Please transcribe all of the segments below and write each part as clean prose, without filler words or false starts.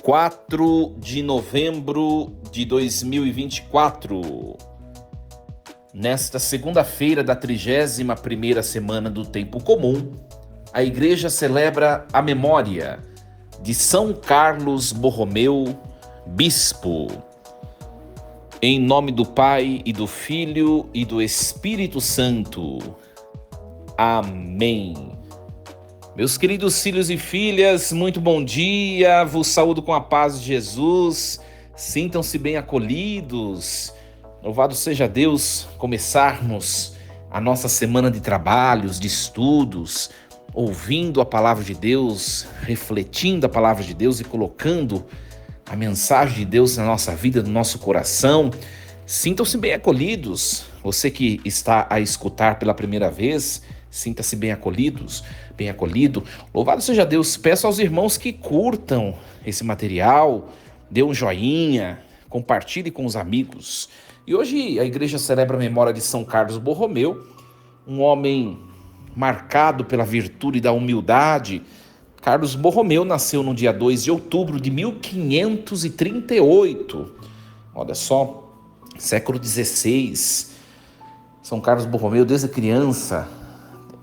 4 de novembro de 2024. Nesta segunda-feira da 31ª semana do Tempo Comum, a Igreja celebra a memória de São Carlos Borromeu, Bispo. Em nome do Pai, e do Filho, e do Espírito Santo. Amém. Meus queridos filhos e filhas, muito bom dia, vos saúdo com a paz de Jesus, sintam-se bem acolhidos, louvado seja Deus, começarmos a nossa semana de trabalhos, de estudos, ouvindo a palavra de Deus, refletindo a palavra de Deus e colocando a mensagem de Deus na nossa vida, no nosso coração. Sintam-se bem acolhidos, você que está a escutar pela primeira vez, sinta-se bem acolhido. Louvado seja Deus. Peço aos irmãos que curtam esse material, dê um joinha, compartilhe com os amigos. E hoje a igreja celebra a memória de São Carlos Borromeu, um homem marcado pela virtude da humildade. Carlos Borromeu nasceu no dia 2 de outubro de 1538. Olha só, século XVI. São Carlos Borromeu, desde criança,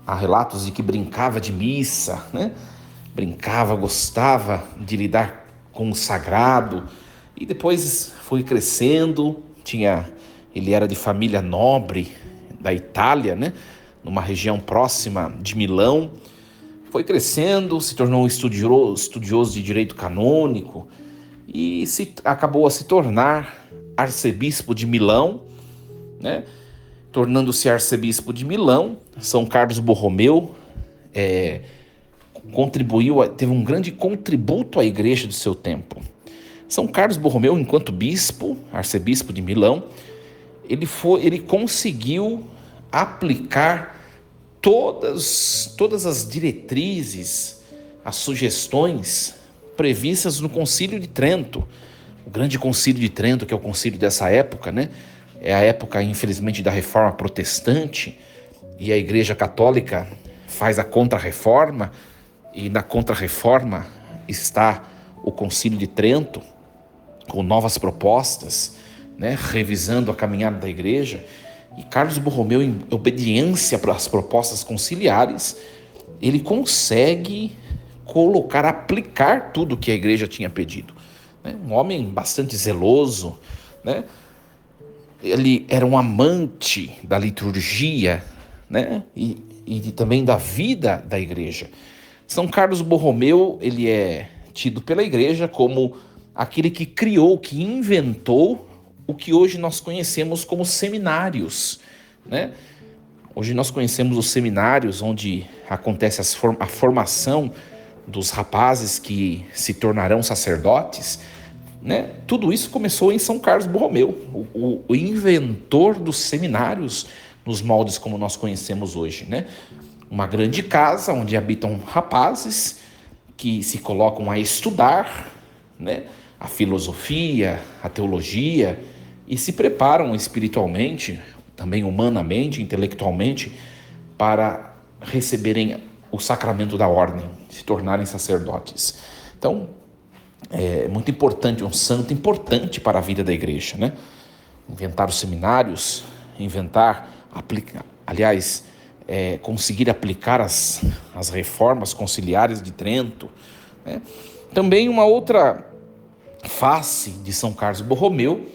há relatos de que brincava de missa, né? Brincava, gostava de lidar com o sagrado, e depois foi crescendo. Ele era de família nobre da Itália, né? Numa região próxima de Milão. Foi crescendo, se tornou um estudioso de direito canônico e acabou a se tornar arcebispo de Milão, né? Tornando-se arcebispo de Milão, São Carlos Borromeu teve um grande contributo à igreja do seu tempo. São Carlos Borromeu, enquanto bispo, arcebispo de Milão, ele conseguiu aplicar todas as diretrizes, as sugestões previstas no Concílio de Trento, o grande Concílio de Trento, que é o concílio dessa época, né? É a época, infelizmente, da Reforma Protestante, e a Igreja Católica faz a Contra-Reforma, e na Contra-Reforma está o Concílio de Trento, com novas propostas, né, revisando a caminhada da Igreja. E Carlos Borromeu, em obediência para as propostas conciliares, ele consegue aplicar tudo que a Igreja tinha pedido, né? Um homem bastante zeloso, né? Ele era um amante da liturgia, né? E também da vida da igreja. São Carlos Borromeu, ele é tido pela igreja como aquele que criou, que inventou o que hoje nós conhecemos como seminários, né? Hoje nós conhecemos os seminários onde acontece a formação dos rapazes que se tornarão sacerdotes, né? Tudo isso começou em São Carlos Borromeu, o inventor dos seminários nos moldes como nós conhecemos hoje, né? Uma grande casa onde habitam rapazes que se colocam a estudar, né? A filosofia, a teologia, e se preparam espiritualmente, também humanamente, intelectualmente, para receberem o sacramento da ordem, se tornarem sacerdotes. Então, é muito importante, um santo importante para a vida da igreja, né? Inventar os seminários, conseguir aplicar as reformas conciliares de Trento, né? Também uma outra face de São Carlos Borromeu,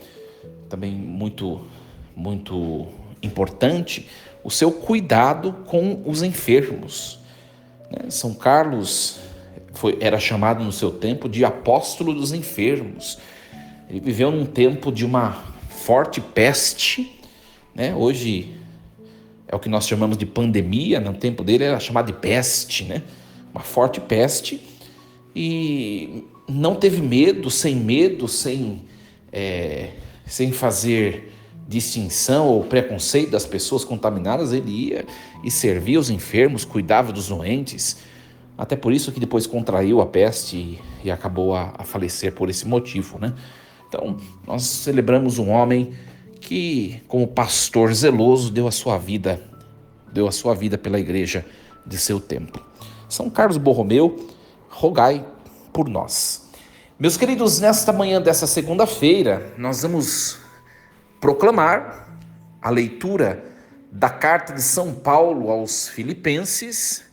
também muito, muito importante, o seu cuidado com os enfermos, né? São Carlos era chamado no seu tempo de apóstolo dos enfermos. Ele viveu num tempo de uma forte peste, né? Hoje é o que nós chamamos de pandemia, no tempo dele era chamado de peste, né? Uma forte peste, e não teve medo, sem fazer distinção ou preconceito das pessoas contaminadas. Ele ia e servia os enfermos, cuidava dos doentes. Até por isso que depois contraiu a peste e acabou a falecer por esse motivo, né? Então, nós celebramos um homem que, como pastor zeloso, deu a sua vida pela igreja de seu tempo. São Carlos Borromeu, rogai por nós. Meus queridos, nesta manhã dessa segunda-feira, nós vamos proclamar a leitura da carta de São Paulo aos Filipenses,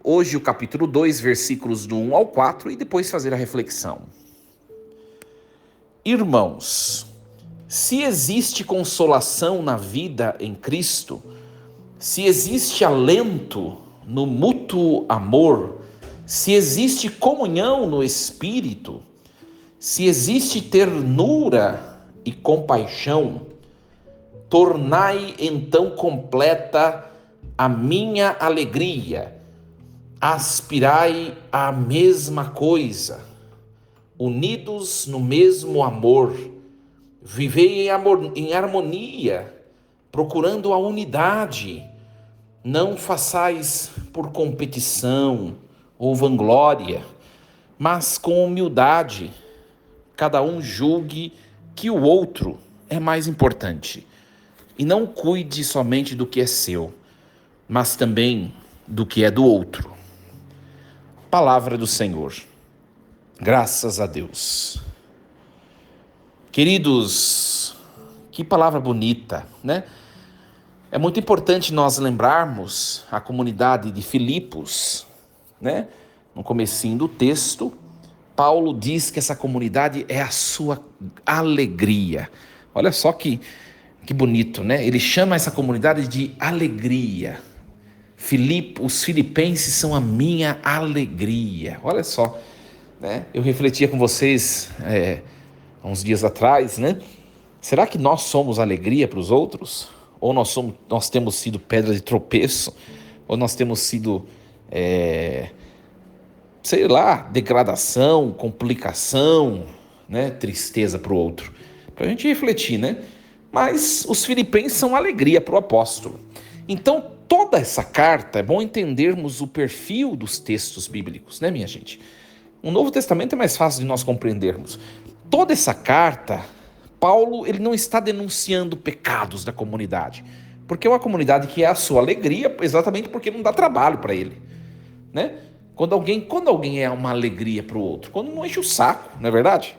hoje o capítulo 2, versículos do 1 ao 4, e depois fazer a reflexão. Irmãos, se existe consolação na vida em Cristo, se existe alento no mútuo amor, se existe comunhão no Espírito, se existe ternura e compaixão, tornai então completa a minha alegria, aspirai à mesma coisa, unidos no mesmo amor, vivei em harmonia, procurando a unidade, não façais por competição ou vanglória, mas com humildade, cada um julgue que o outro é mais importante, e não cuide somente do que é seu, mas também do que é do outro. Palavra do Senhor. Graças a Deus. Queridos, que palavra bonita, né? É muito importante nós lembrarmos a comunidade de Filipos, né? No comecinho do texto, Paulo diz que essa comunidade é a sua alegria. Olha só que bonito, né? Ele chama essa comunidade de alegria. Os filipenses são a minha alegria. Olha só, né? Eu refletia com vocês há uns dias atrás, né? Será que nós somos alegria para os outros? Ou nós temos sido pedra de tropeço? Ou nós temos sido sei lá, degradação, complicação, né, tristeza para o outro. Para a gente refletir, né? Mas os filipenses são alegria para o apóstolo. Então, toda essa carta, é bom entendermos o perfil dos textos bíblicos, né, minha gente? O Novo Testamento é mais fácil de nós compreendermos. Toda essa carta, Paulo, ele não está denunciando pecados da comunidade, porque é uma comunidade que é a sua alegria, exatamente porque não dá trabalho para ele, né? Quando alguém é uma alegria para o outro, quando não enche o saco, não é verdade?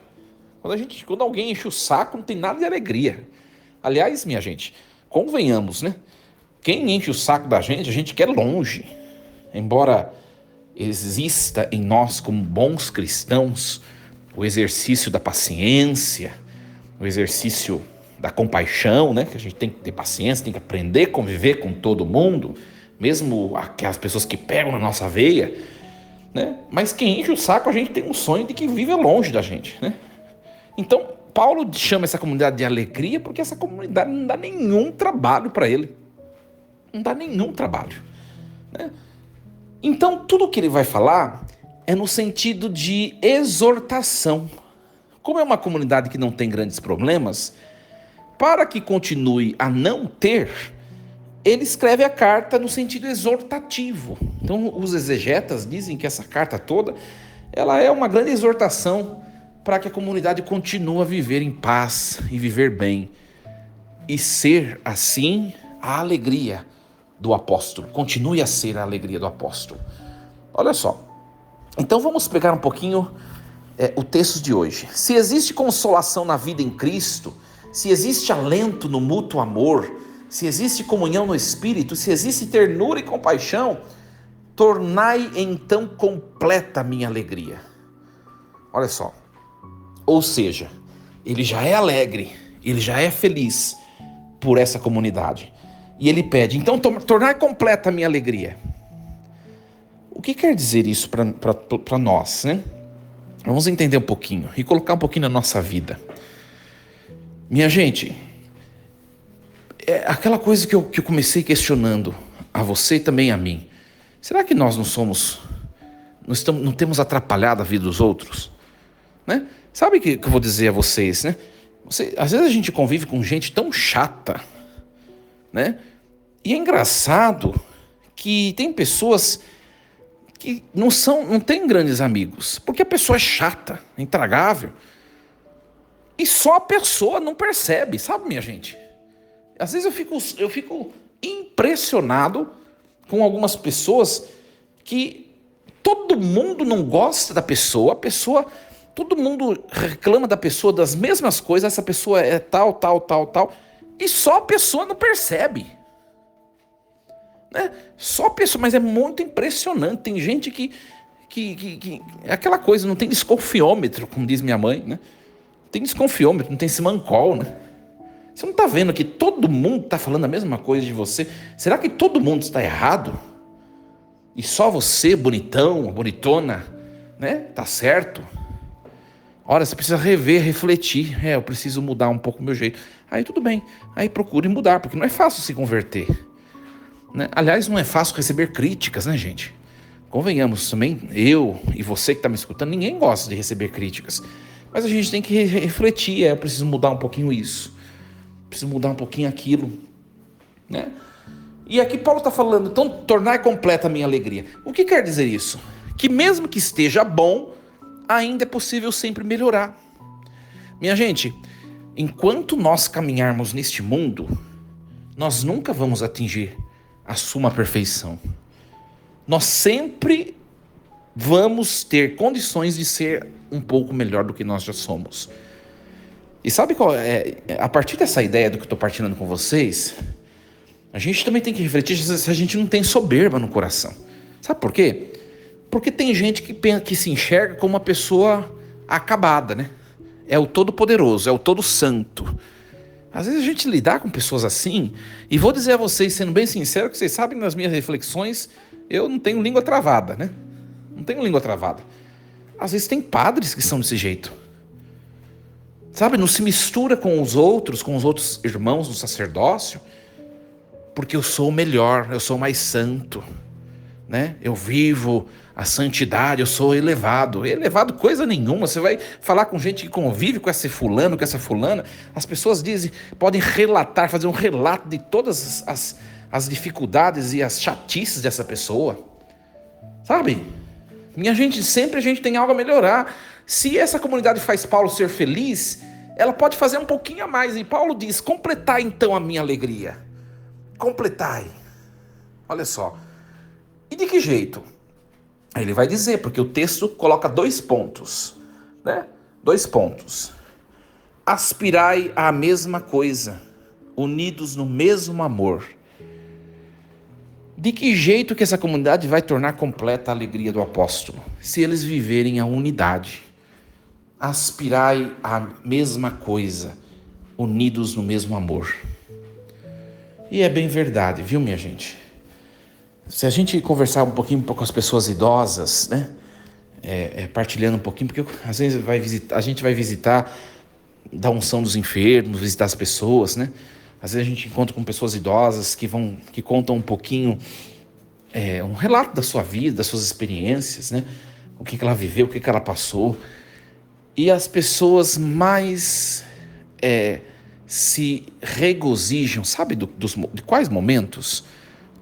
Quando alguém enche o saco, não tem nada de alegria. Aliás, minha gente, convenhamos, né? Quem enche o saco da gente, a gente quer longe. Embora exista em nós, como bons cristãos, o exercício da paciência, o exercício da compaixão, né? Que a gente tem que ter paciência, tem que aprender a conviver com todo mundo, mesmo aquelas pessoas que pegam na nossa veia, né? Mas quem enche o saco, a gente tem um sonho de que vive longe da gente, né? Então, Paulo chama essa comunidade de alegria porque essa comunidade não dá nenhum trabalho para ele. Não dá nenhum trabalho, né? Então, tudo que ele vai falar é no sentido de exortação. Como é uma comunidade que não tem grandes problemas, para que continue a não ter, ele escreve a carta no sentido exortativo. Então, os exegetas dizem que essa carta toda, ela é uma grande exortação para que a comunidade continue a viver em paz e viver bem. E ser, assim, a alegria do apóstolo. Continue a ser a alegria do apóstolo. Olha só. Então, vamos pegar um pouquinho o texto de hoje. Se existe consolação na vida em Cristo, se existe alento no mútuo amor, se existe comunhão no Espírito, se existe ternura e compaixão, tornai então completa a minha alegria. Olha só. Ou seja, ele já é alegre, ele já é feliz por essa comunidade. E ele pede, então tornai completa a minha alegria. O que quer dizer isso para nós, né? Vamos entender um pouquinho e colocar um pouquinho na nossa vida. Minha gente, é aquela coisa que eu comecei questionando a você e também a mim. Será que nós não temos atrapalhado a vida dos outros? Né? Sabe o que eu vou dizer a vocês, né? Às vezes a gente convive com gente tão chata, né? E é engraçado que tem pessoas que não têm grandes amigos, porque a pessoa é chata, intragável, e só a pessoa não percebe, sabe, minha gente? Às vezes eu fico impressionado com algumas pessoas que todo mundo não gosta da pessoa, a pessoa Todo mundo reclama da pessoa das mesmas coisas, essa pessoa é tal, tal, tal, tal, e só a pessoa não percebe. Né? Só a pessoa, mas é muito impressionante. Tem gente que é aquela coisa, não tem desconfiômetro, como diz minha mãe, né? Não tem desconfiômetro, não tem simancol, né? Você não está vendo que todo mundo está falando a mesma coisa de você? Será que todo mundo está errado? E só você, bonitão, bonitona, né? Tá certo? Ora, você precisa rever, refletir. Eu preciso mudar um pouco o meu jeito. Aí tudo bem, aí procure mudar, porque não é fácil se converter. Né? Aliás, não é fácil receber críticas, né, gente? Convenhamos também, eu e você que está me escutando, ninguém gosta de receber críticas. Mas a gente tem que refletir, eu preciso mudar um pouquinho isso. Preciso mudar um pouquinho aquilo. Né? E aqui Paulo está falando, então, tornar completa a minha alegria. O que quer dizer isso? Que mesmo que esteja bom, ainda é possível sempre melhorar. Minha gente, enquanto nós caminharmos neste mundo, nós nunca vamos atingir a suma perfeição. Nós sempre vamos ter condições de ser um pouco melhor do que nós já somos. E sabe qual é? A partir dessa ideia do que eu estou partilhando com vocês, a gente também tem que refletir se a gente não tem soberba no coração. Sabe por quê? Porque tem gente que se enxerga como uma pessoa acabada, né? É o todo-poderoso, é o todo-santo. Às vezes a gente lidar com pessoas assim, e vou dizer a vocês, sendo bem sincero, que vocês sabem nas minhas reflexões, eu não tenho língua travada, né? Não tenho língua travada. Às vezes tem padres que são desse jeito. Sabe, não se mistura com os outros irmãos do sacerdócio, porque eu sou o melhor, eu sou mais santo, né? Eu vivo a santidade, eu sou elevado. Elevado coisa nenhuma. Você vai falar com gente que convive com esse fulano, com essa fulana, as pessoas podem relatar, fazer um relato de todas as dificuldades e as chatices dessa pessoa. Sabe? Minha gente, sempre a gente tem algo a melhorar. Se essa comunidade faz Paulo ser feliz, ela pode fazer um pouquinho a mais. E Paulo diz, completai então a minha alegria. Completai. Olha só. E de que jeito? Aí ele vai dizer, porque o texto coloca 2 pontos, né? 2 pontos. Aspirai à mesma coisa, unidos no mesmo amor. De que jeito que essa comunidade vai tornar completa a alegria do apóstolo? Se eles viverem a unidade. Aspirai à mesma coisa, unidos no mesmo amor. E é bem verdade, viu, minha gente? Se a gente conversar um pouquinho com as pessoas idosas, né? Partilhando um pouquinho, porque às vezes a gente vai visitar da unção dos enfermos, visitar as pessoas, né? Às vezes a gente encontra com pessoas idosas que contam um pouquinho, um relato da sua vida, das suas experiências, né? O que ela viveu, o que ela passou. E as pessoas mais se regozijam, sabe de quais momentos?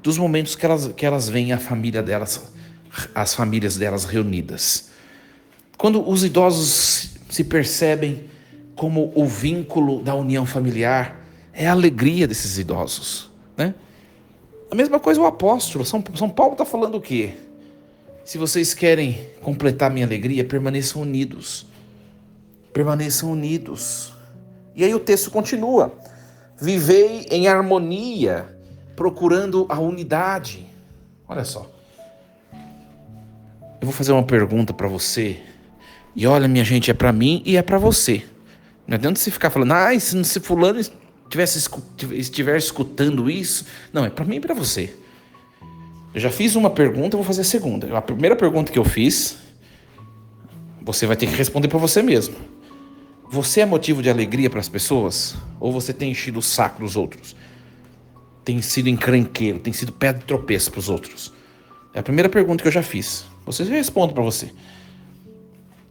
Dos momentos que elas veem a família delas, as famílias delas reunidas. Quando os idosos se percebem como o vínculo da união familiar, é a alegria desses idosos, né? A mesma coisa o apóstolo, São Paulo está falando o quê? Se vocês querem completar minha alegria, permaneçam unidos. Permaneçam unidos. E aí o texto continua. Vivei em harmonia, procurando a unidade. Olha só. Eu vou fazer uma pergunta para você. E olha, minha gente, é para mim e é para você. Não adianta você ficar falando, se fulano estiver escutando isso. Não, é para mim e para você. Eu já fiz uma pergunta, eu vou fazer a segunda. A primeira pergunta que eu fiz, você vai ter que responder para você mesmo. Você é motivo de alegria para as pessoas? Ou você tem enchido o saco dos outros? Tem sido encrenqueiro, tem sido pedra de tropeço para os outros? É a primeira pergunta que eu já fiz. Você responde para você.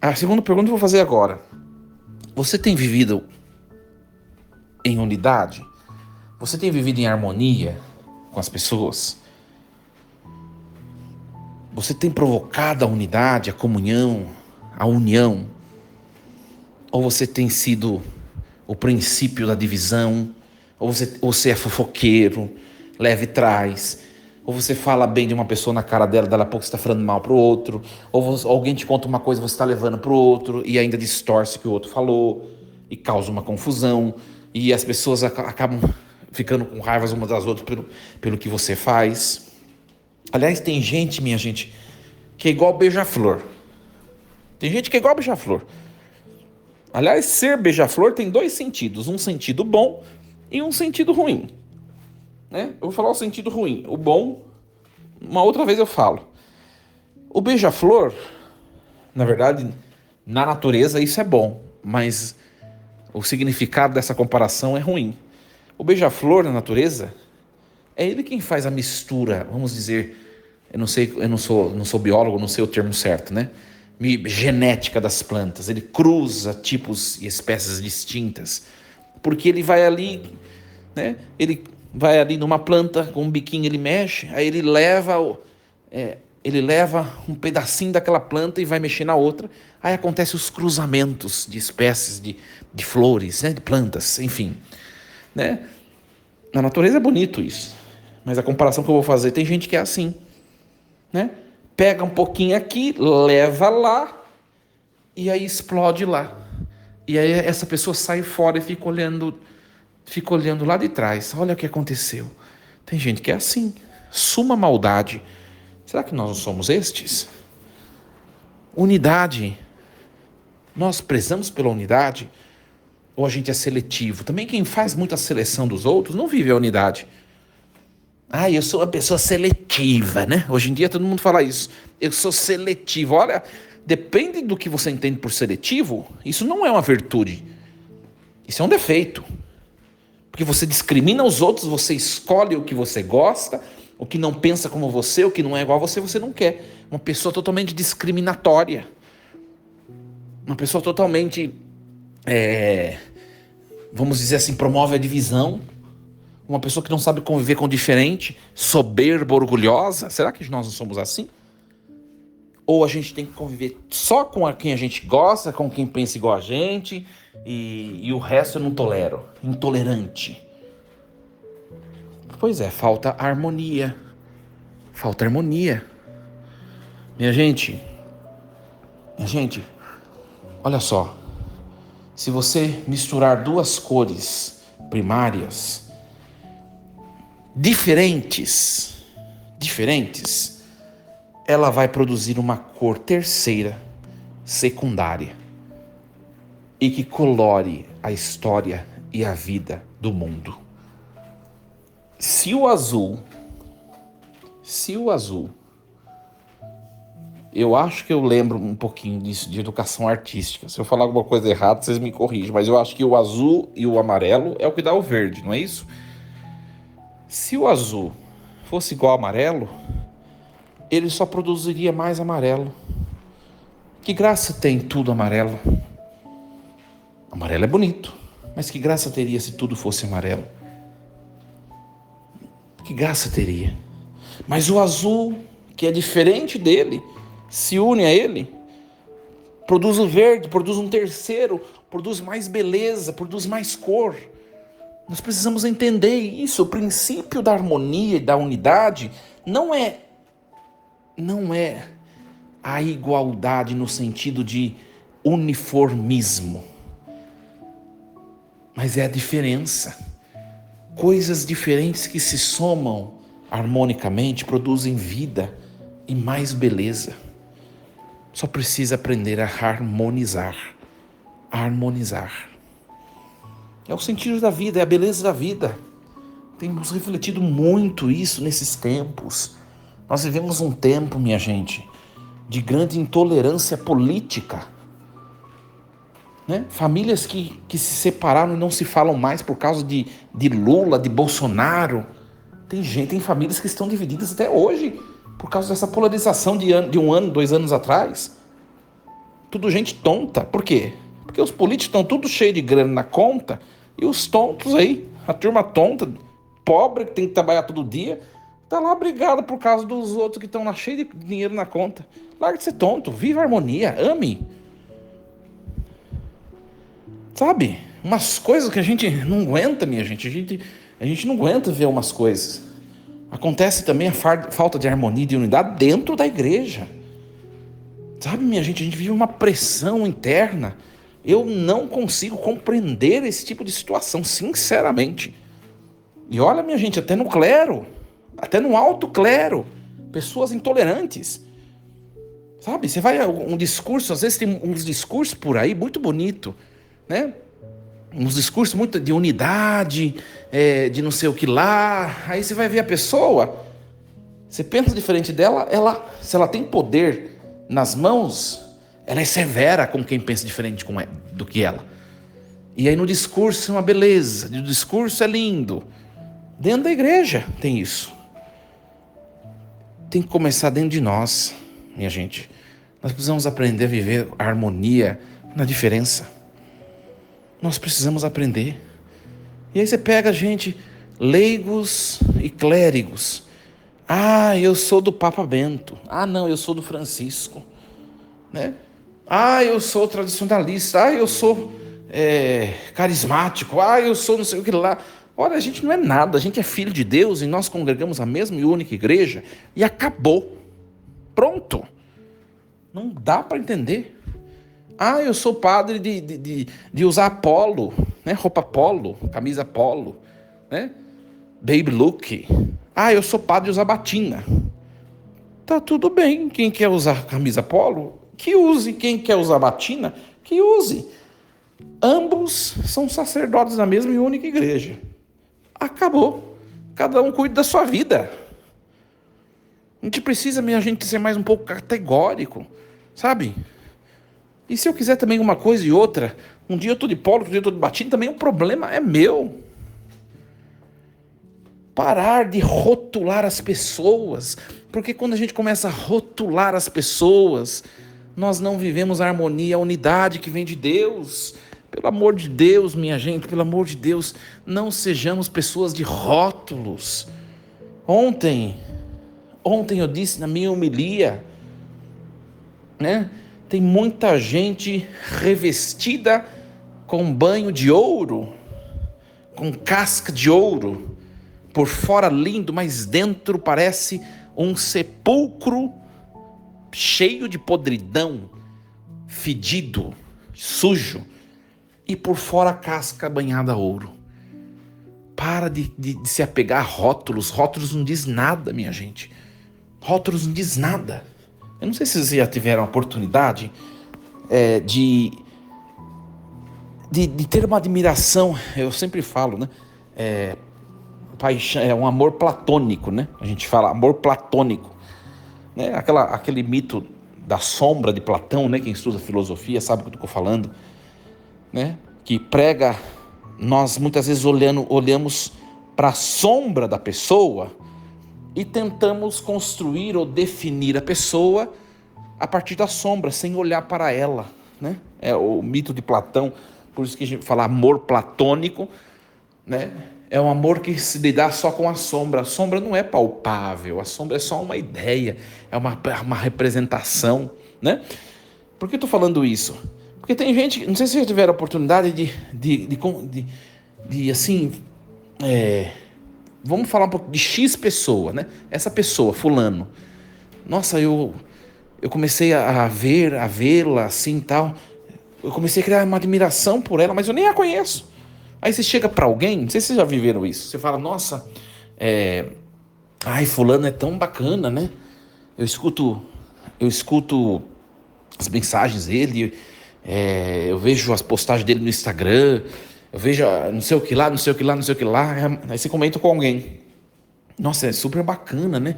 A segunda pergunta eu vou fazer agora. Você tem vivido em unidade? Você tem vivido em harmonia com as pessoas? Você tem provocado a unidade, a comunhão, a união? Ou você tem sido o princípio da divisão? Ou você é fofoqueiro, leva e traz? ou você fala bem de uma pessoa na cara dela, dela a pouco você está falando mal pro outro, alguém te conta uma coisa, você está levando pro outro e ainda distorce o que o outro falou e causa uma confusão e as pessoas acabam ficando com raivas umas das outras pelo que você faz. Aliás, tem gente, minha gente, que é igual beija-flor. Tem gente que é igual beija-flor. Aliás, ser beija-flor tem dois sentidos. Um sentido bom e um sentido ruim. Né? Eu vou falar o sentido ruim. O bom, uma outra vez eu falo. O beija-flor, na verdade, na natureza isso é bom. Mas o significado dessa comparação é ruim. O beija-flor na natureza é ele quem faz a mistura, vamos dizer, eu não sou biólogo, não sei o termo certo, né? Genética das plantas. Ele cruza tipos e espécies distintas, porque ele vai ali, né? Ele vai ali numa planta com um biquinho, ele mexe, aí ele leva um pedacinho daquela planta e vai mexer na outra. Aí acontecem os cruzamentos de espécies de flores, né? De plantas, enfim, né? Na natureza é bonito isso, mas a comparação que eu vou fazer, tem gente que é assim, né? Pega um pouquinho aqui, leva lá e aí explode lá. E aí essa pessoa sai fora e fica olhando lá de trás. Olha o que aconteceu. Tem gente que é assim, suma maldade. Será que nós não somos estes? Unidade. Nós prezamos pela unidade ou a gente é seletivo? Também quem faz muita seleção dos outros não vive a unidade. Eu sou uma pessoa seletiva, né? Hoje em dia todo mundo fala isso. Eu sou seletivo. Olha, depende do que você entende por seletivo, isso não é uma virtude. Isso é um defeito. Porque você discrimina os outros, você escolhe o que você gosta, o que não pensa como você, o que não é igual a você, você não quer. Uma pessoa totalmente discriminatória. Uma pessoa totalmente, vamos dizer assim, promove a divisão. Uma pessoa que não sabe conviver com o diferente, soberba, orgulhosa. Será que nós não somos assim? Ou a gente tem que conviver só com quem a gente gosta, com quem pensa igual a gente, e o resto eu não tolero. Intolerante. Pois é, falta harmonia. Falta harmonia. Minha gente, olha só. Se você misturar duas cores primárias diferentes, ela vai produzir uma cor terceira, secundária, e que colore a história e a vida do mundo. Se o azul, eu acho que eu lembro um pouquinho disso, de educação artística. Se eu falar alguma coisa errada, vocês me corrigem, mas eu acho que o azul e o amarelo é o que dá o verde, não é isso? Se o azul fosse igual ao amarelo, ele só produziria mais amarelo. Que graça tem tudo amarelo? Amarelo é bonito, mas que graça teria se tudo fosse amarelo? Que graça teria? Mas o azul, que é diferente dele, se une a ele, produz o verde, produz um terceiro, produz mais beleza, produz mais cor. Nós precisamos entender isso. O princípio da harmonia e da unidade não é a igualdade no sentido de uniformismo, mas é a diferença. Coisas diferentes que se somam harmonicamente produzem vida e mais beleza. Só precisa aprender a harmonizar. É o sentido da vida, é a beleza da vida. Temos refletido muito isso nesses tempos. Nós vivemos um tempo, minha gente, de grande intolerância política. Né? Famílias que se separaram e não se falam mais por causa de Lula, de Bolsonaro. Tem famílias que estão divididas até hoje por causa dessa polarização de 1 ano, 2 anos atrás. Tudo gente tonta. Por quê? Porque os políticos estão tudo cheio de grana na conta e os tontos aí, a turma tonta, pobre, que tem que trabalhar todo dia, tá lá brigado por causa dos outros que estão lá cheio de dinheiro na conta. Larga de ser tonto, viva a harmonia, ame. Sabe? Umas coisas que a gente não aguenta, minha gente. A gente não aguenta ver umas coisas. Acontece também a falta de harmonia e de unidade dentro da igreja. Sabe, minha gente, a gente vive uma pressão interna. Eu não consigo compreender esse tipo de situação, sinceramente. E olha, minha gente, até no clero, até no alto clero, pessoas intolerantes. Sabe, você vai a um discurso, às vezes tem uns discursos por aí muito bonito, né? Uns discursos muito de unidade, de não sei o que lá. Aí você vai ver a pessoa, você pensa diferente dela, se ela tem poder nas mãos, ela é severa com quem pensa diferente do que ela. E aí no discurso é uma beleza, o discurso é lindo. Dentro da igreja tem isso. Tem que começar dentro de nós, minha gente. Nós precisamos aprender a viver a harmonia na diferença. Nós precisamos aprender. E aí você pega gente, leigos e clérigos. Ah, eu sou do Papa Bento. Ah, não, eu sou do Francisco. Né? Ah, eu sou tradicionalista. Ah, eu sou carismático. Ah, eu sou não sei o que lá. Olha, a gente não é nada. A gente é filho de Deus e nós congregamos a mesma e única igreja. E acabou. Pronto. Não dá para entender. Ah, eu sou padre de usar polo, né? Roupa polo, camisa polo, né? Baby look. Ah, eu sou padre de usar batina. Tá tudo bem. Quem quer usar camisa polo, que use. Quem quer usar batina, que use. Ambos são sacerdotes da mesma e única igreja. Acabou. Cada um cuida da sua vida. A gente precisa, minha gente, ser mais um pouco categórico, sabe? E se eu quiser também uma coisa e outra, um dia eu estou de polo, outro dia eu estou de batina, também o problema é meu. Parar de rotular as pessoas, porque quando a gente começa a rotular as pessoas, nós não vivemos a harmonia, a unidade que vem de Deus. Pelo amor de Deus, minha gente, pelo amor de Deus, não sejamos pessoas de rótulos. Ontem eu disse na minha homilia, né? Tem muita gente revestida com banho de ouro, com casca de ouro, por fora lindo, mas dentro parece um sepulcro cheio de podridão, fedido, sujo, e por fora casca banhada a ouro. Para de se apegar a rótulos. Rótulos não diz nada, minha gente. Rótulos não diz nada. Eu não sei se vocês já tiveram a oportunidade de ter uma admiração. Eu sempre falo, né? Paixão, é um amor platônico, né? A gente fala amor platônico, né? Aquele mito da sombra de Platão, né? Quem estuda filosofia sabe o que eu estou falando, né? Que prega, nós muitas vezes olhamos para a sombra da pessoa e tentamos construir ou definir a pessoa a partir da sombra, sem olhar para ela, né? É o mito de Platão, por isso que a gente fala amor platônico, né? É um amor que se lidar só com a sombra. A sombra não é palpável, a sombra é só uma ideia, é uma representação, né? Por que eu estou falando isso? Porque tem gente, não sei se vocês já tiveram a oportunidade de assim, vamos falar um pouco de X pessoa, né? Essa pessoa, fulano. Nossa, eu comecei a vê-la assim, tal. Eu comecei a criar uma admiração por ela, mas eu nem a conheço. Aí você chega para alguém, não sei se vocês já viveram isso. Você fala, nossa, ai, fulano é tão bacana, né? Eu escuto as mensagens dele, eu vejo as postagens dele no Instagram, eu vejo não sei o que lá, não sei o que lá, não sei o que lá. Aí você comenta com alguém. Nossa, é super bacana, né?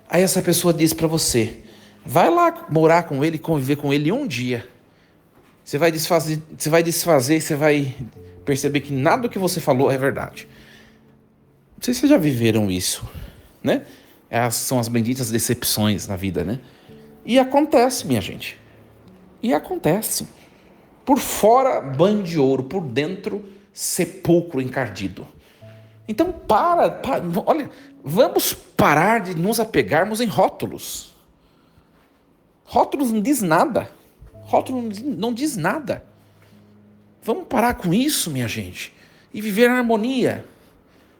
Aí essa pessoa diz para você, vai lá morar com ele, conviver com ele um dia. Você vai desfazer, você vai perceber que nada do que você falou é verdade. Não sei se vocês já viveram isso, né? São as benditas decepções na vida, né? E acontece, minha gente. E acontece. Por fora, banho de ouro. Por dentro, sepulcro encardido. Então, olha, vamos parar de nos apegarmos em rótulos. Rótulos não diz nada. Rótulo não diz nada. Vamos parar com isso, minha gente. E viver a harmonia.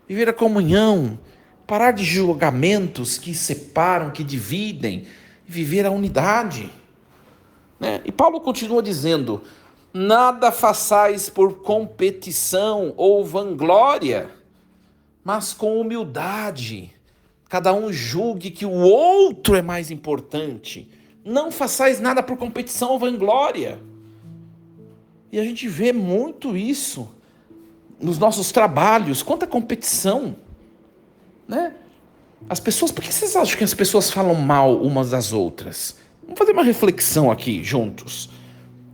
Viver a comunhão. parar de julgamentos que separam, que dividem, e viver a unidade. Né? E Paulo continua dizendo: nada façais por competição ou vanglória, mas com humildade. Cada um julgue que o outro é mais importante. Não façais nada por competição ou vanglória. E a gente vê muito isso nos nossos trabalhos. Quanta competição, né? As pessoas, por que vocês acham que as pessoas falam mal umas das outras? Vamos fazer uma reflexão aqui juntos.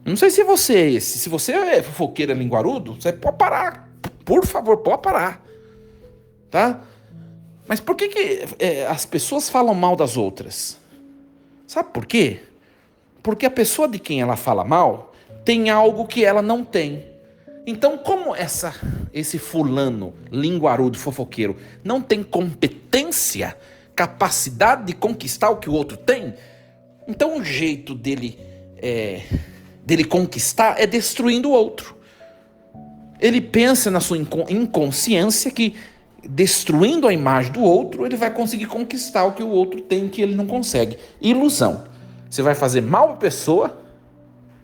Não sei se você é esse. Se você é fofoqueiro, linguarudo, você pode parar. Por favor, pode parar. Tá? Mas por que as pessoas falam mal das outras? Sabe por quê? Porque a pessoa de quem ela fala mal tem algo que ela não tem. Então, como esse fulano, linguarudo, fofoqueiro, não tem competência, capacidade de conquistar o que o outro tem, então o jeito dele conquistar é destruindo o outro. Ele pensa na sua inconsciência que, destruindo a imagem do outro, ele vai conseguir conquistar o que o outro tem que ele não consegue. Ilusão. Você vai fazer mal para a pessoa,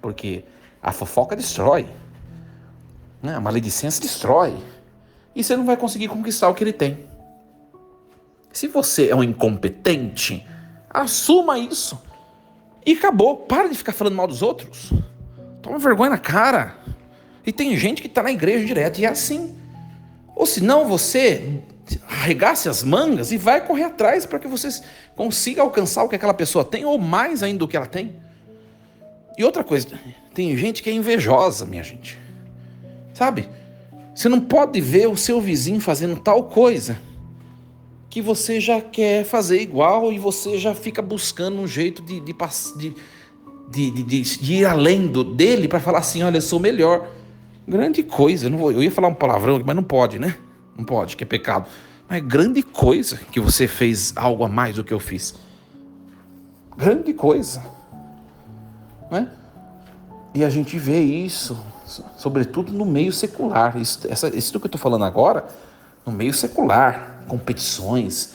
porque a fofoca destrói. A maledicência destrói. E você não vai conseguir conquistar o que ele tem. Se você é um incompetente, assuma isso. E acabou. Para de ficar falando mal dos outros. Toma vergonha na cara. E tem gente que está na igreja direto e é assim. Ou senão você arregace as mangas e vai correr atrás para que você consiga alcançar o que aquela pessoa tem, ou mais ainda do que ela tem. E outra coisa, tem gente que é invejosa, minha gente. Sabe? Você não pode ver o seu vizinho fazendo tal coisa que você já quer fazer igual e você já fica buscando um jeito de ir além dele para falar assim: olha, eu sou melhor. Grande coisa, eu ia falar um palavrão, mas não pode, né? Não pode, que é pecado. Mas grande coisa que você fez algo a mais do que eu fiz. Grande coisa. Né? E a gente vê isso, sobretudo no meio secular. Isso que eu estou falando agora, no meio secular, competições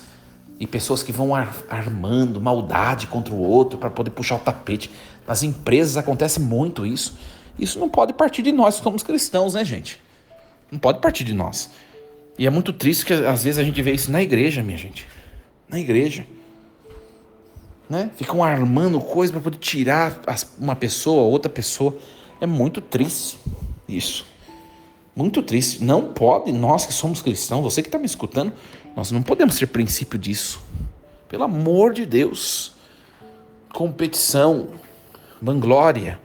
e pessoas que vão armando maldade contra o outro para poder puxar o tapete. Nas empresas acontece muito isso. Isso não pode partir de nós que somos cristãos, né, gente? Não pode partir de nós. E é muito triste que às vezes a gente vê isso na igreja, minha gente. Na igreja. Né? Ficam armando coisas para poder tirar uma pessoa, outra pessoa. É muito triste isso. Muito triste. Não pode, nós que somos cristãos, você que está me escutando, nós não podemos ter princípio disso. Pelo amor de Deus. Competição, vanglória.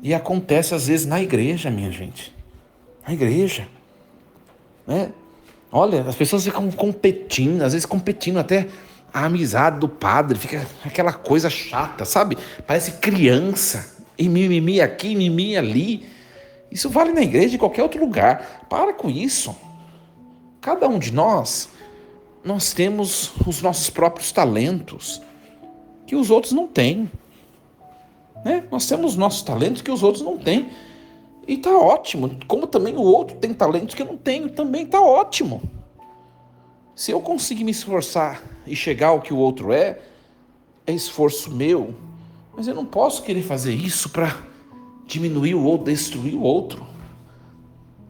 E acontece às vezes na igreja, minha gente. Na igreja. Né? Olha, as pessoas ficam competindo, às vezes competindo até a amizade do padre, fica aquela coisa chata, sabe? Parece criança, e mimimi aqui, mimimi ali. Isso vale na igreja e em qualquer outro lugar. Para com isso. Cada um de nós temos os nossos próprios talentos, que os outros não têm. Né? Nós temos nossos talentos que os outros não têm. E tá ótimo. Como também o outro tem talentos que eu não tenho, também tá ótimo. Se eu conseguir me esforçar e chegar ao que o outro é esforço meu. Mas eu não posso querer fazer isso para diminuir o outro, destruir o outro.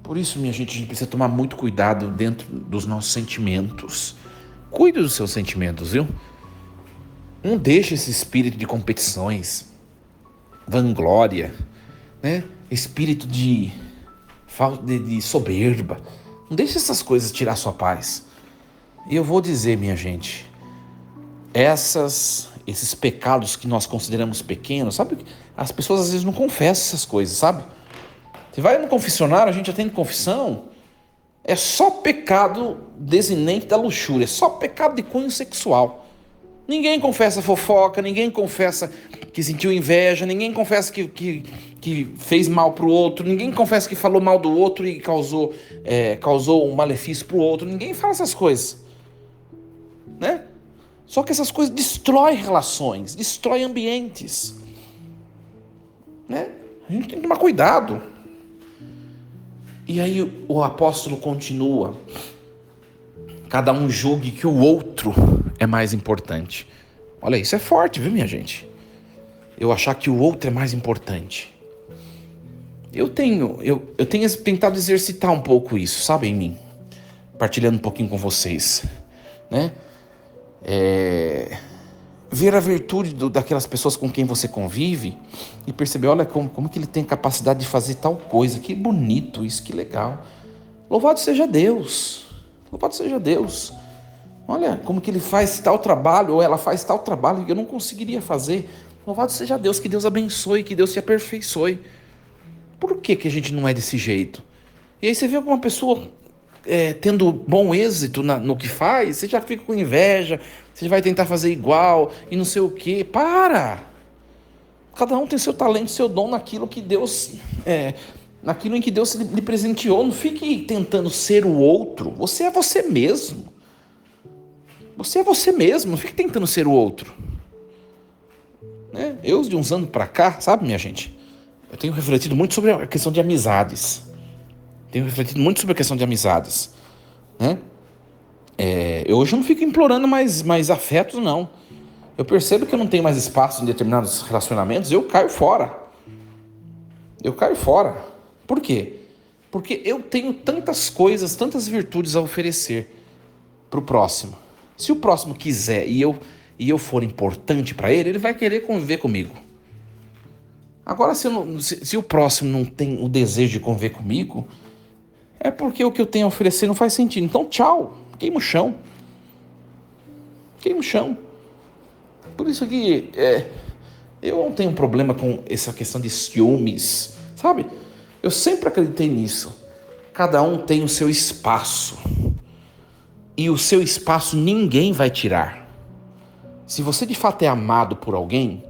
Por isso, minha gente, a gente precisa tomar muito cuidado dentro dos nossos sentimentos. Cuide dos seus sentimentos, viu? Não deixe esse espírito de competições, vanglória, né? Espírito de soberba. Não deixe essas coisas tirar sua paz. E eu vou dizer, minha gente, esses pecados que nós consideramos pequenos, sabe? As pessoas às vezes não confessam essas coisas, sabe? Você vai no confessionário, a gente atende confissão, é só pecado desinente da luxúria, é só pecado de cunho sexual. Ninguém confessa fofoca, ninguém confessa que sentiu inveja, ninguém confessa que fez mal pro outro, ninguém confessa que falou mal do outro e causou um malefício pro outro, ninguém fala essas coisas, né? Só que essas coisas destroem relações, destroem ambientes, né? A gente tem que tomar cuidado. E aí o apóstolo continua. cada um julgue que o outro é mais importante. Olha, isso é forte, viu, minha gente? Eu achar que o outro é mais importante. Eu tenho tentado exercitar um pouco isso, sabe, em mim. Partilhando um pouquinho com vocês, né? Ver a virtude daquelas pessoas com quem você convive e perceber, olha como que ele tem capacidade de fazer tal coisa. Que bonito isso, que legal. Louvado seja Deus. Louvado seja Deus. Olha como que ele faz tal trabalho, ou ela faz tal trabalho que eu não conseguiria fazer. Louvado seja Deus, que Deus abençoe, que Deus se aperfeiçoe. Por que a gente não é desse jeito? E aí você vê alguma pessoa tendo bom êxito no que faz, você já fica com inveja, você vai tentar fazer igual e não sei o quê. Para! Cada um tem seu talento, seu dom naquilo que Deus... naquilo em que Deus lhe presenteou. Não fique tentando ser o outro. Você é você mesmo. Você é você mesmo. Não fique tentando ser o outro. Eu, de uns anos pra cá, sabe, minha gente? Eu tenho refletido muito sobre a questão de amizades. Né? Eu hoje não fico implorando mais afetos, não. Eu percebo que eu não tenho mais espaço em determinados relacionamentos, eu caio fora. Por quê? Porque eu tenho tantas coisas, tantas virtudes a oferecer para o próximo. Se o próximo quiser e eu for importante para ele vai querer conviver comigo. Agora, se o próximo não tem o desejo de conviver comigo, é porque o que eu tenho a oferecer não faz sentido. Então, tchau, queima o chão. Por isso que eu não tenho problema com essa questão de ciúmes, sabe? Eu sempre acreditei nisso. Cada um tem o seu espaço. E o seu espaço ninguém vai tirar. Se você de fato é amado por alguém,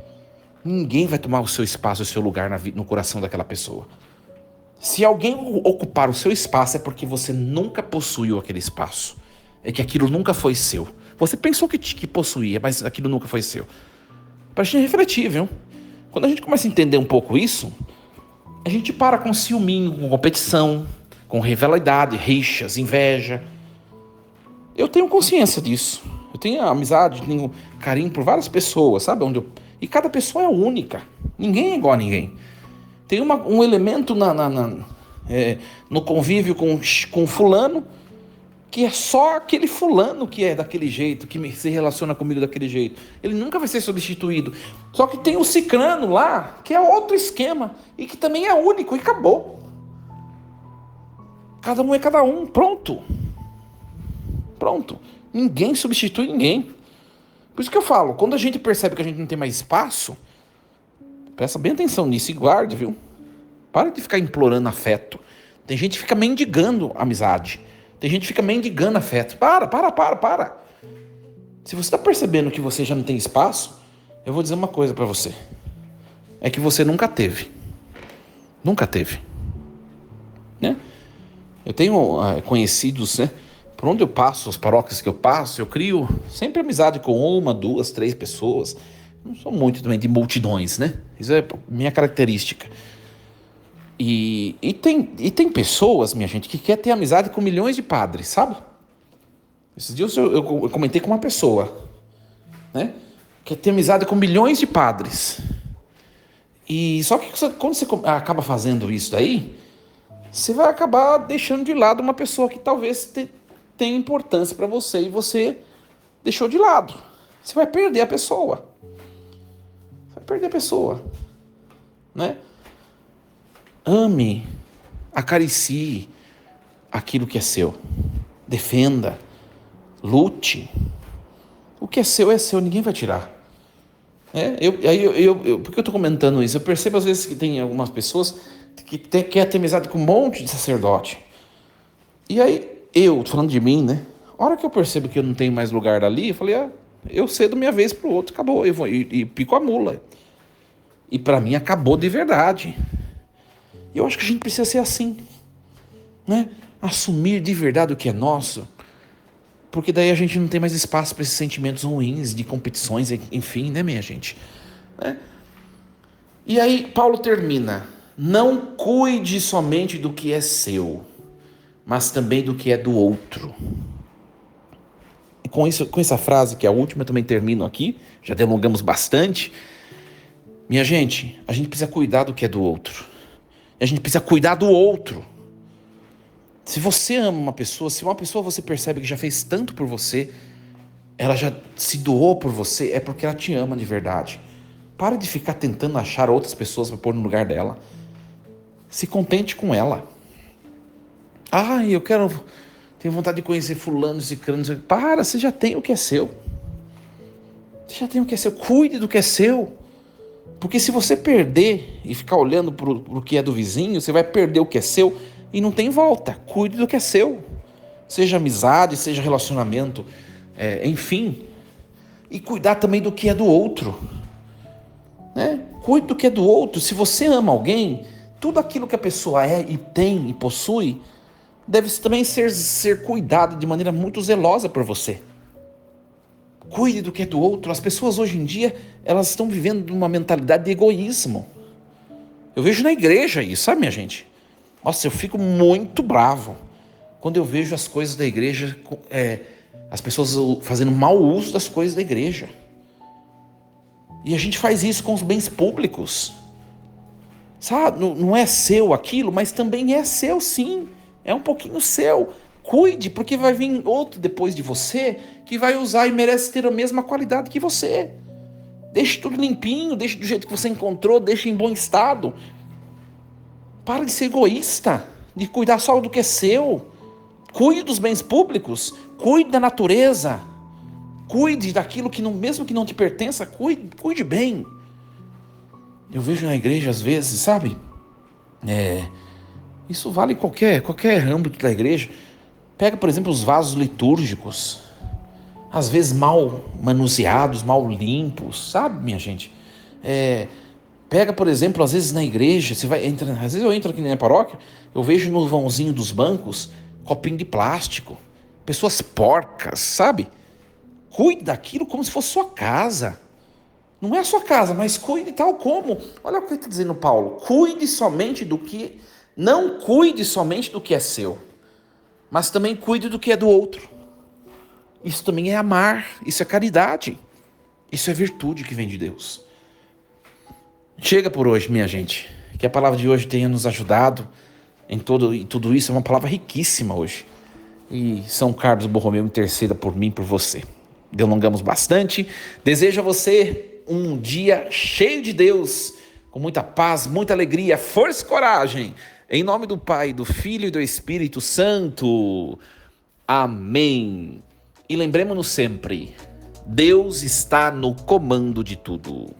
ninguém vai tomar o seu espaço, o seu lugar no coração daquela pessoa. Se alguém ocupar o seu espaço, é porque você nunca possuiu aquele espaço. É que aquilo nunca foi seu. Você pensou que possuía, mas aquilo nunca foi seu. Pra gente refletir, viu? Quando a gente começa a entender um pouco isso, a gente para com ciúminho, com competição, com rivalidade, rixas, inveja. Eu tenho consciência disso. Eu tenho amizade, tenho carinho por várias pessoas, sabe? E cada pessoa é única. Ninguém é igual a ninguém. Tem um elemento no convívio com fulano, que é só aquele fulano que é daquele jeito, que se relaciona comigo daquele jeito. Ele nunca vai ser substituído. Só que tem o cicrano lá, que é outro esquema, e que também é único, e acabou. Cada um é cada um, pronto. Ninguém substitui ninguém. Por isso que eu falo, quando a gente percebe que a gente não tem mais espaço, presta bem atenção nisso e guarde, viu? Para de ficar implorando afeto. Tem gente que fica mendigando amizade. Tem gente que fica mendigando afeto. Para. Se você está percebendo que você já não tem espaço, eu vou dizer uma coisa para você. É que você nunca teve. Nunca teve. Né? Eu tenho conhecidos, né? Por onde eu passo, as paróquias que eu passo, eu crio sempre amizade com 1, 2, 3 pessoas. Não sou muito também de multidões, né? Isso é minha característica. E tem pessoas, minha gente, que quer ter amizade com milhões de padres, sabe? Esses dias eu comentei com uma pessoa, né? Quer ter amizade com milhões de padres. E só que quando você acaba fazendo isso daí, você vai acabar deixando de lado uma pessoa que talvez tenha importância para você e você deixou de lado. Você vai perder a pessoa. Né? Ame, acaricie aquilo que é seu. Defenda, lute. O que é seu, ninguém vai tirar. Por que eu estou comentando isso? Eu percebo às vezes que tem algumas pessoas que querem ter amizade com um monte de sacerdote. E aí, tô falando de mim, né? A hora que eu percebo que eu não tenho mais lugar ali, eu falei, eu cedo minha vez pro outro, acabou, eu vou e pico a mula. E para mim acabou de verdade. E eu acho que a gente precisa ser assim, né? Assumir de verdade o que é nosso, porque daí a gente não tem mais espaço para esses sentimentos ruins de competições, enfim, né, minha gente? E aí Paulo termina: não cuide somente do que é seu, mas também do que é do outro. com essa frase, que é a última, eu também termino aqui, já delongamos bastante. Minha gente, a gente precisa cuidar do que é do outro. A gente precisa cuidar do outro. Se você ama uma pessoa, se uma pessoa você percebe que já fez tanto por você, ela já se doou por você, é porque ela te ama de verdade. Para de ficar tentando achar outras pessoas para pôr no lugar dela. Se contente com ela. Tenho vontade de conhecer fulano, ciclano. Para, você já tem o que é seu. Você já tem o que é seu. Cuide do que é seu. Porque se você perder e ficar olhando para o que é do vizinho, você vai perder o que é seu e não tem volta. Cuide do que é seu. Seja amizade, seja relacionamento, enfim. E cuidar também do que é do outro. Né? Cuide do que é do outro. Se você ama alguém, tudo aquilo que a pessoa é e tem e possui, deve também ser cuidado de maneira muito zelosa por você. Cuide do que é do outro. As pessoas hoje em dia, elas estão vivendo uma mentalidade de egoísmo. Eu vejo na igreja isso, sabe, minha gente? Nossa, eu fico muito bravo quando eu vejo as coisas da igreja, as pessoas fazendo mau uso das coisas da igreja. E a gente faz isso com os bens públicos. Sabe, não é seu aquilo, mas também é seu sim. É um pouquinho seu. Cuide, porque vai vir outro depois de você que vai usar e merece ter a mesma qualidade que você. Deixe tudo limpinho, deixe do jeito que você encontrou, deixe em bom estado. Para de ser egoísta, de cuidar só do que é seu. Cuide dos bens públicos, cuide da natureza. Cuide daquilo que não, mesmo que não te pertença, cuide bem. Eu vejo na igreja às vezes, sabe? Isso vale em qualquer âmbito da igreja. Pega, por exemplo, os vasos litúrgicos. Às vezes mal manuseados, mal limpos, sabe, minha gente? Pega, por exemplo, às vezes na igreja, às vezes eu entro aqui na minha paróquia, eu vejo no vãozinho dos bancos, copinho de plástico. Pessoas porcas, sabe? Cuide daquilo como se fosse sua casa. Não é a sua casa, mas cuide tal como. Olha o que está dizendo Paulo. Não cuide somente do que é seu, mas também cuide do que é do outro. Isso também é amar, isso é caridade, isso é virtude que vem de Deus. Chega por hoje, minha gente. Que a palavra de hoje tenha nos ajudado em tudo isso. É uma palavra riquíssima hoje. E São Carlos Borromeu interceda por mim, por você. Delongamos bastante. Desejo a você um dia cheio de Deus, com muita paz, muita alegria, força e coragem. Em nome do Pai, do Filho e do Espírito Santo. Amém. E lembremos-nos sempre, Deus está no comando de tudo.